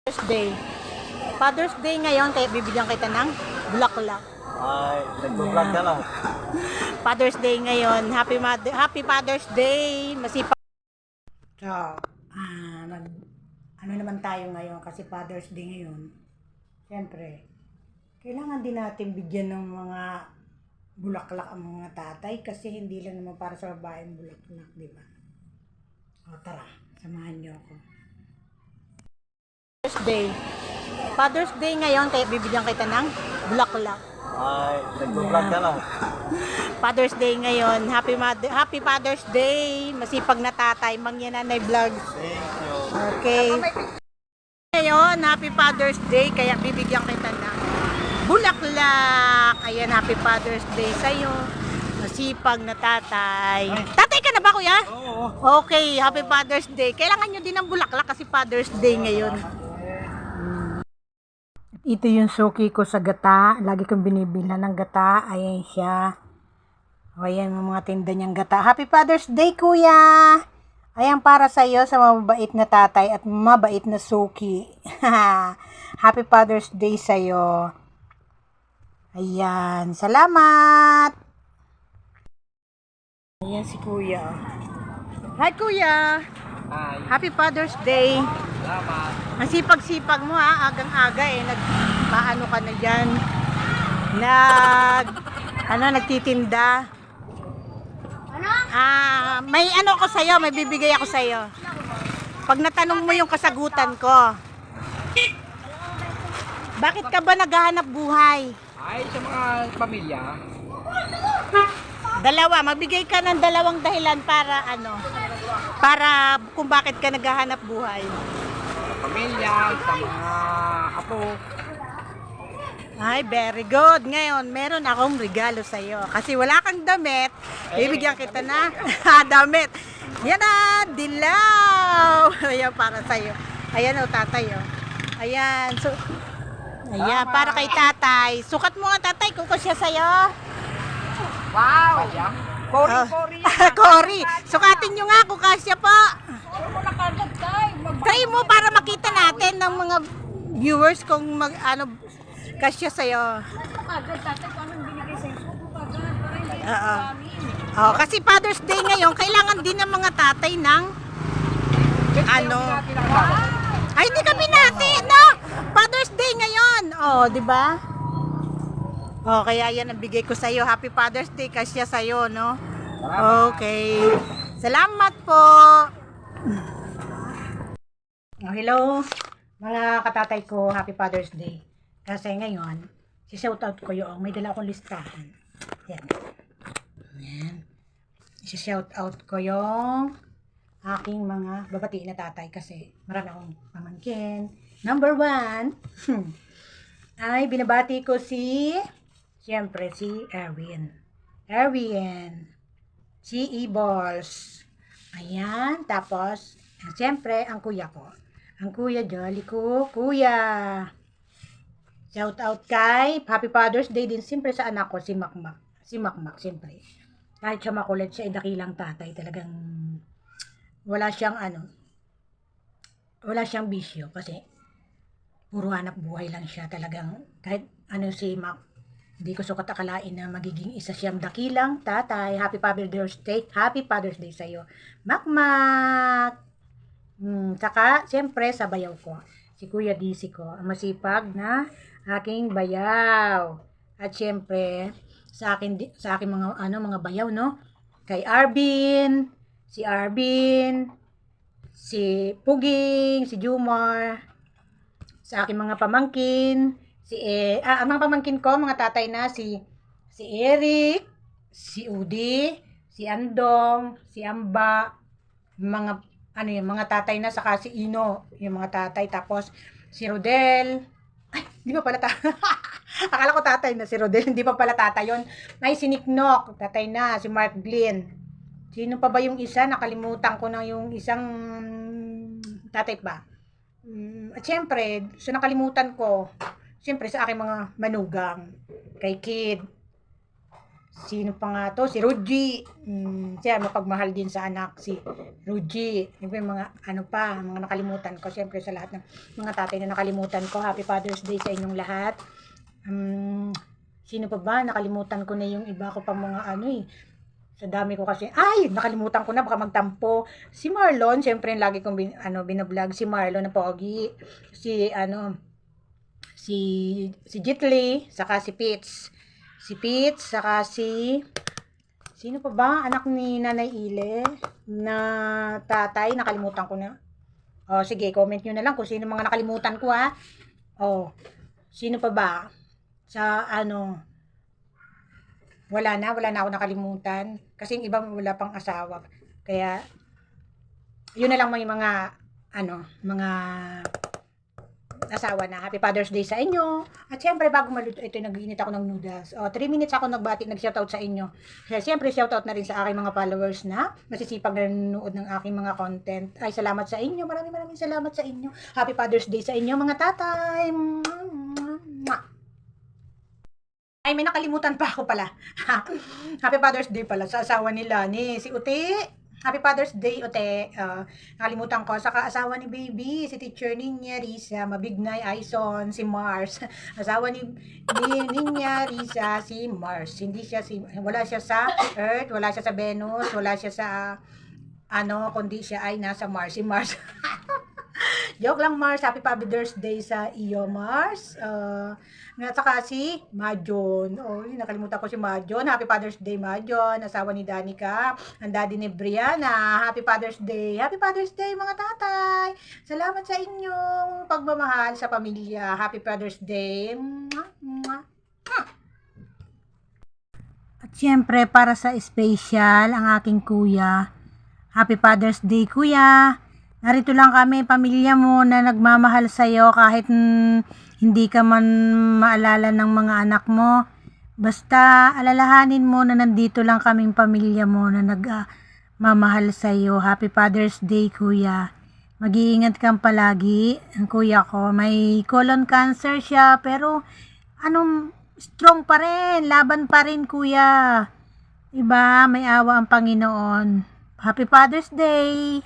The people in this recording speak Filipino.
Father's Day. Father's Day ngayon, kaya bibigyan kita ng bulaklak. Ay, nag-vlog ka lang. Father's Day ngayon. Happy Father's Day. Masipag. So, ano naman tayo ngayon kasi Father's Day ngayon. Siyempre, kailangan din natin bigyan ng mga bulaklak ang mga tatay kasi hindi lang naman para sa babaeng bulaklak, di ba? O tara, samahan niyo ako. Father's Day. Father's Day ngayon, kaya bibigyan kita ng bulaklak. Ay, nag-vlog ka lang. Father's Day ngayon. Happy Father's Day. Masipag na tatay, Mangyananay Vlogs. Thank you. Okay. Ngayon, Happy Father's Day, kaya bibigyan kita ng bulaklak. Ayan, Happy Father's Day sa'yo. Masipag na tatay. Tatay ka na ba, kuya? Oo. Okay, Happy Father's Day. Kailangan nyo din ng bulaklak kasi Father's Day ngayon. Ito yung suki ko sa gata. Lagi kong binibila ng gata. Ayan siya. O, ayan yung mga tinda niyang gata. Happy Father's Day, kuya! Ayan para sa iyo sa mabait na tatay at mabait na suki. Happy Father's Day sa iyo. Ayan. Salamat! Ayan si kuya. Hi, kuya! Ay, Happy Father's Day! salamat. Ang sipag-sipag mo ha, agang-aga nagpaano ka na dyan. Nagtitinda. May ano ko sa'yo, may bibigay ako sa'yo. Pag natanong mo yung kasagutan ko. Bakit ka ba naghahanap buhay? Ay, sa mga pamilya. Dalawa, magbigay ka ng dalawang dahilan para para kung bakit ka naghahanap buhay. Pamilya, sa mga apo. Ay, very good. Ngayon, meron akong regalo sa iyo. Kasi wala kang damit, bibigyan kita na damit. Yan na, dilaw. Ayan, para sa iyo. Ayan o, tatay o. Ayan. So, ayan, para kay tatay. Sukat mo nga, tatay, kung siya sa iyo. Wow! Cory. Cory. Sukatin nyo nga kung kasya po. Try mo para makita natin ng mga viewers kung kasya sa'yo. Oo. Oh, kasi Father's Day ngayon, kailangan din ng mga tatay ng Ay, hindi kami natin, no? Father's Day ngayon. Oh, di ba? Oh, kaya yan ang bigay ko sa'yo. Happy Father's Day, kasya sa'yo, no? Okay. Salamat po. Oh, hello, mga katatay ko. Happy Father's Day. Kasi ngayon, si-shoutout ko yung may dala akong listahan. Yan. Yan. Si-shoutout ko yung aking mga babati na tatay kasi marami akong pamangkin. Number 1, ay binabati ko siyempre si Erwin. Si E-Balls. Ayan. Tapos, siyempre, ang kuya ko. Ang kuya Jolly ko. Kuya. Shout out kay Happy Father's Day din siyempre sa anak ko, si Makmak. Si Makmak, siyempre. Kahit siya makulit, siya ay dakilang tatay. Talagang wala siyang bisyo kasi puro hanap buhay lang siya. Talagang kahit si Mak, hindi ko sukat akalain na magiging isa siyang dakilang tatay. Happy Father's Day. Happy Father's Day sa iyo, Makmak. Saka, siyempre, sa bayaw ko. Si Kuya DC ko. Ang masipag na aking bayaw. At siyempre, sa akin mga bayaw, no? Kay Arvin, si Puging, si Jumar, sa aking mga pamangkin, ang mga pamangkin ko, mga tatay na, si Eric, si Udi, si Andong, si Amba, mga tatay na, saka si Ino, yung mga tatay, tapos si Rodel, ay, di ba pala akala ko tatay na si Rodel, hindi pa pala tatay yun, ay si Niknok, tatay na, si Mark Glynn, sino pa ba yung isa, nakalimutan ko na yung isang tatay pa, at syempre, sa nakalimutan ko, siyempre sa aking mga manugang, kay Kid, Sino pa nga to? Si Ruji. Siya, mapagmahal din sa anak. Si Ruji. Siyempre, mga ano pa, mga nakalimutan ko. Siyempre, sa lahat ng mga tatay na nakalimutan ko. Happy Father's Day sa inyong lahat. Sino pa ba? Nakalimutan ko na yung iba ko pa mga ano eh. Sa dami ko kasi. Ay! Nakalimutan ko na. Baka magtampo. Si Marlon. Siyempre, lagi kong binablog. Si Marlon na pogi. Si Jitli. Saka si Pitts. Saka sino pa ba? Anak ni Nanay Ile na tatay, nakalimutan ko na. Oh, sige, comment nyo na lang kung sino mga nakalimutan ko ha. Oh, sino pa ba? Sa ano, wala na ako nakalimutan. Kasi yung iba wala pang asawa. Kaya, yun na lang may mga, mga asawa na. Happy Father's Day sa inyo. At syempre, bago maluto, ito nag-iinit ako ng noodles. 3 minutes ako nag-shoutout sa inyo. Kaya syempre, shoutout na rin sa aking mga followers na masisipag na nanonood ng aking mga content. Ay, salamat sa inyo. Maraming salamat sa inyo. Happy Father's Day sa inyo, mga tatay. Ay, may nakalimutan pa ako pala. Happy Father's Day pala sa asawa nila ni si Uti. Happy Father's Day, Ote. Nakalimutan ko. Saka asawa ni Baby, si Teacher Ninya, Risa, Mabignay, Aison, si Mars. Asawa ni Ninya, Risa, si Mars. Wala siya sa Earth, wala siya sa Venus, wala siya sa, kundi siya ay nasa Mars. Si Mars. Joke lang, Mars. Happy Father's Day sa iyo, Mars. At saka si Majon. Nakalimutan ko si Majon. Happy Father's Day, Majon. Asawa ni Danica. Ang daddy ni Brianna. Happy Father's Day. Happy Father's Day, mga tatay. Salamat sa inyong pagmamahal sa pamilya. Happy Father's Day. At siyempre, para sa special, ang aking kuya. Happy Father's Day, kuya. Narito lang kami, pamilya mo na nagmamahal sa'yo kahit hindi ka man maalala ng mga anak mo. Basta alalahanin mo na nandito lang kaming pamilya mo na nagmamahal sa'yo. Happy Father's Day, kuya. Mag-iingat kang palagi. Ang kuya ko, may colon cancer siya, pero strong pa rin. Laban pa rin, kuya. Diba? May awa ang Panginoon. Happy Father's Day!